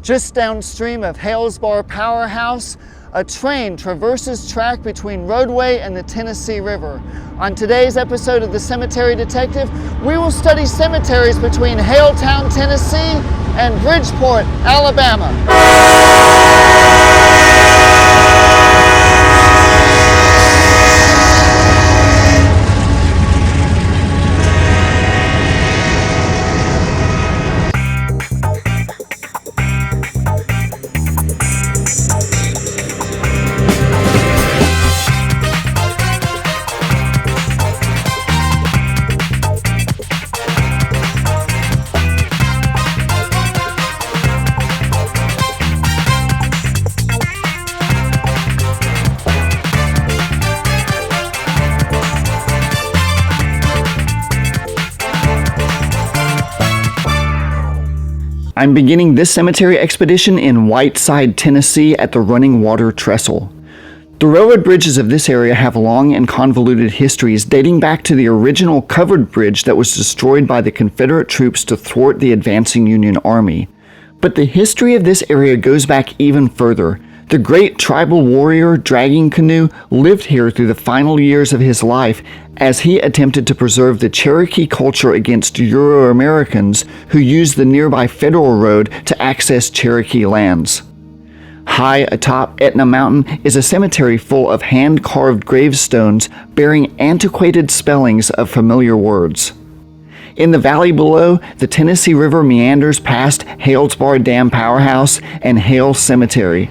Just downstream of Halesbar Powerhouse, a train traverses track between roadway and the Tennessee River. On today's episode of The Cemetery Detective, we will study cemeteries between Haletown, Tennessee and Bridgeport, Alabama. I'm beginning this cemetery expedition in Whiteside, Tennessee at the Running Water Trestle. The railroad bridges of this area have long and convoluted histories dating back to the original covered bridge that was destroyed by the Confederate troops to thwart the advancing Union Army. But the history of this area goes back even further. The great tribal warrior Dragging Canoe lived here through the final years of his life as he attempted to preserve the Cherokee culture against Euro-Americans who used the nearby Federal Road to access Cherokee lands. High atop Etna Mountain is a cemetery full of hand-carved gravestones bearing antiquated spellings of familiar words. In the valley below, the Tennessee River meanders past Halesbar Dam Powerhouse and Hale Cemetery.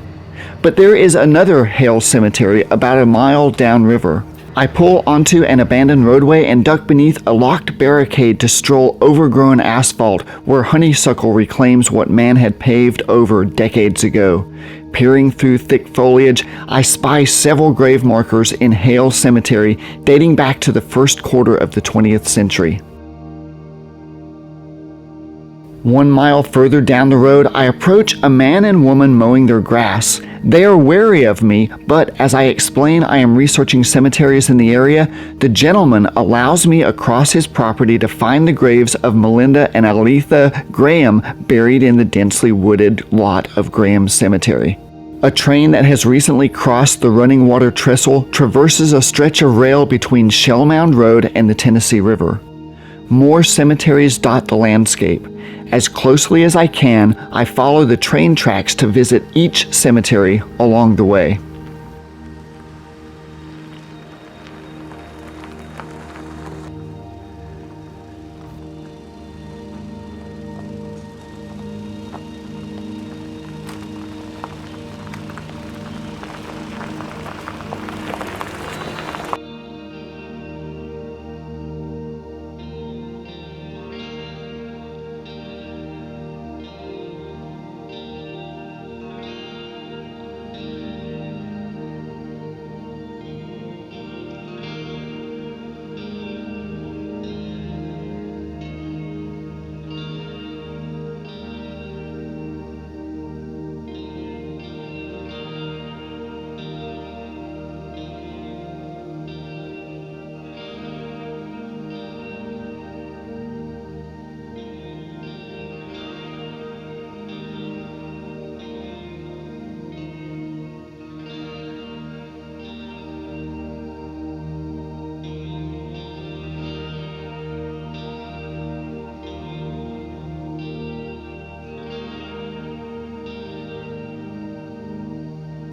But there is another Hale Cemetery about a mile downriver. I pull onto an abandoned roadway and duck beneath a locked barricade to stroll overgrown asphalt where honeysuckle reclaims what man had paved over decades ago. Peering through thick foliage, I spy several grave markers in Hale Cemetery dating back to the first quarter of the 20th century. 1 mile further down the road, I approach a man and woman mowing their grass. They are wary of me, but as I explain I am researching cemeteries in the area, the gentleman allows me across his property to find the graves of Melinda and Aletha Graham buried in the densely wooded lot of Graham Cemetery. A train that has recently crossed the Running Water Trestle traverses a stretch of rail between Shell Mound Road and the Tennessee River. More cemeteries dot the landscape. As closely as I can, I follow the train tracks to visit each cemetery along the way.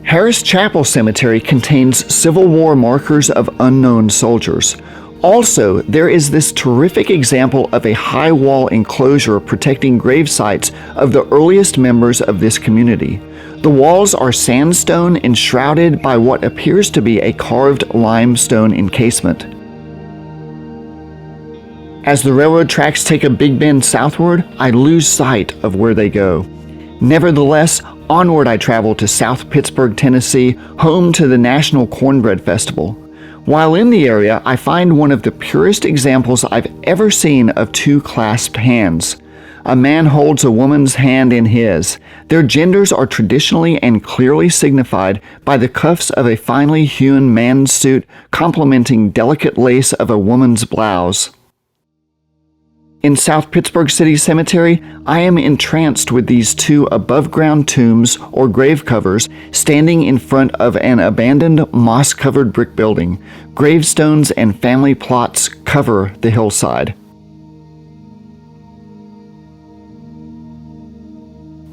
Harris Chapel Cemetery contains Civil War markers of unknown soldiers. Also, there is this terrific example of a high wall enclosure protecting grave sites of the earliest members of this community. The walls are sandstone enshrouded by what appears to be a carved limestone encasement. As the railroad tracks take a big bend southward, I lose sight of where they go. Nevertheless, onward I travel to South Pittsburgh, Tennessee, home to the National Cornbread Festival. While in the area, I find one of the purest examples I've ever seen of two clasped hands. A man holds a woman's hand in his. Their genders are traditionally and clearly signified by the cuffs of a finely hewn man's suit complementing delicate lace of a woman's blouse. In South Pittsburgh City Cemetery, I am entranced with these two above-ground tombs or grave covers standing in front of an abandoned moss-covered brick building. Gravestones and family plots cover the hillside.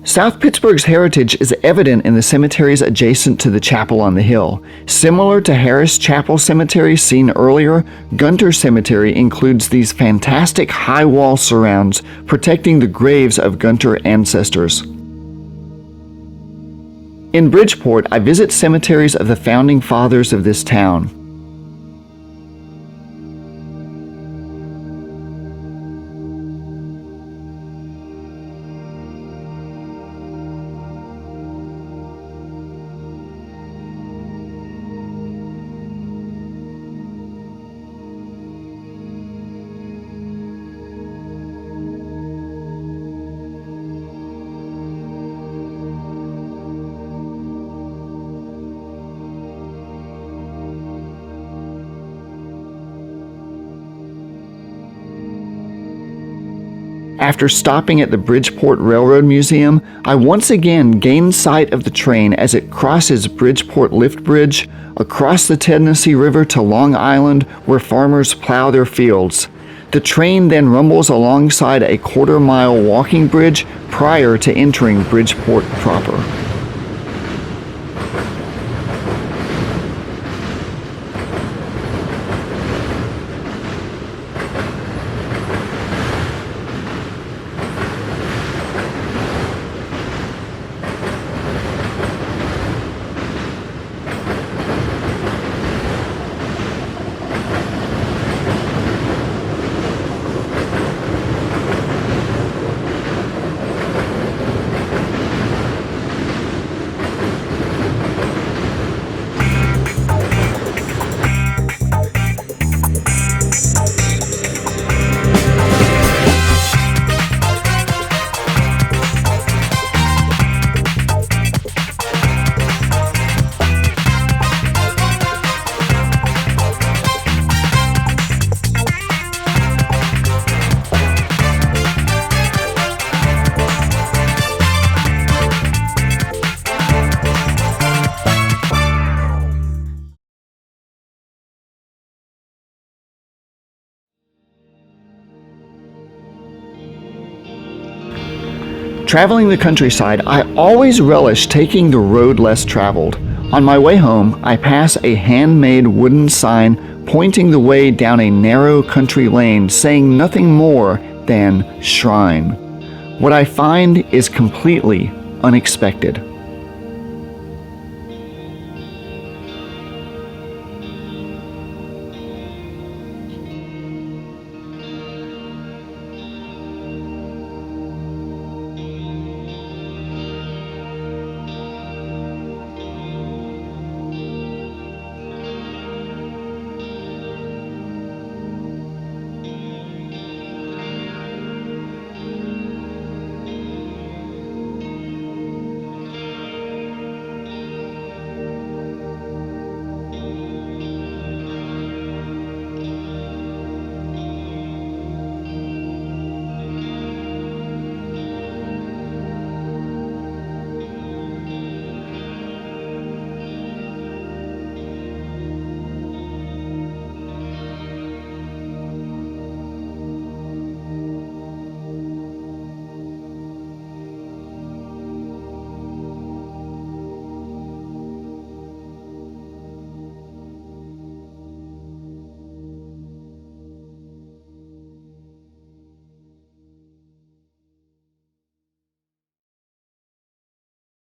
South Pittsburgh's heritage is evident in the cemeteries adjacent to the chapel on the hill. Similar to Harris Chapel Cemetery seen earlier, Gunter Cemetery includes these fantastic high wall surrounds protecting the graves of Gunter ancestors. In Bridgeport, I visit cemeteries of the founding fathers of this town. After stopping at the Bridgeport Railroad Museum, I once again gain sight of the train as it crosses Bridgeport Lift Bridge across the Tennessee River to Long Island, where farmers plow their fields. The train then rumbles alongside a quarter-mile walking bridge prior to entering Bridgeport proper. Traveling the countryside, I always relish taking the road less traveled. On my way home, I pass a handmade wooden sign pointing the way down a narrow country lane saying nothing more than shrine. What I find is completely unexpected.